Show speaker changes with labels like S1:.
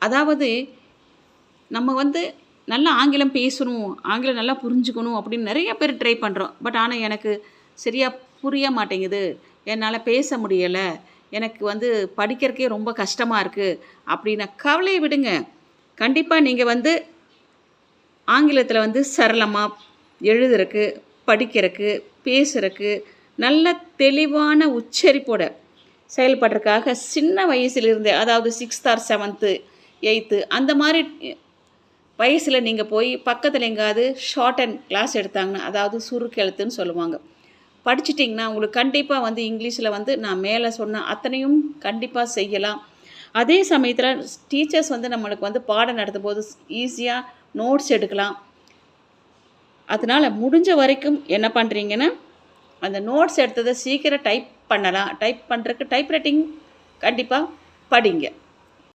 S1: அதாவது நம்ம வந்து நல்லா ஆங்கிலம் பேசணும், ஆங்கிலம் நல்லா புரிஞ்சுக்கணும் அப்படின்னு நிறைய பேர் ட்ரை பண்ணுறோம். பட் ஆனால் எனக்கு சரியாக புரிய மாட்டேங்குது, என்னால் பேச முடியலை, எனக்கு வந்து படிக்கிறதுக்கே ரொம்ப கஷ்டமாக இருக்குது அப்படின்ன கவலையை விடுங்க. கண்டிப்பாக நீங்கள் வந்து ஆங்கிலத்தில் வந்து சரளமாக எழுதுறக்கு, படிக்கிறக்கு, பேசுறக்கு நல்ல தெளிவான உச்சரிப்போட செயல்படுறதுக்காக சின்ன வயசுலேருந்தே, அதாவது 6th or 7th 8th அந்த மாதிரி வயசில் நீங்கள் போய் பக்கத்தில் எங்கேயாவது ஷார்ட் அண்ட் கிளாஸ் எடுத்தாங்கன்னா, அதாவது சுருக்கெழுத்துன்னு சொல்லுவாங்க, படிச்சிட்டிங்கன்னா உங்களுக்கு கண்டிப்பாக வந்து இங்கிலீஷில் வந்து நான் மேலே சொன்ன அத்தனையும் கண்டிப்பாக செய்யலாம். அதே சமயத்தில் டீச்சர்ஸ் வந்து நம்மளுக்கு வந்து பாடம் நடத்தும் போது ஈஸியாக நோட்ஸ் எடுக்கலாம். அதனால் முடிஞ்ச வரைக்கும் என்ன பண்ணுறீங்கன்னா, அந்த நோட்ஸ் எடுத்ததை சீக்கிரம் டைப் பண்ணலாம். டைப் பண்ணுறதுக்கு டைப்ரைட்டிங் கண்டிப்பாக படிங்க.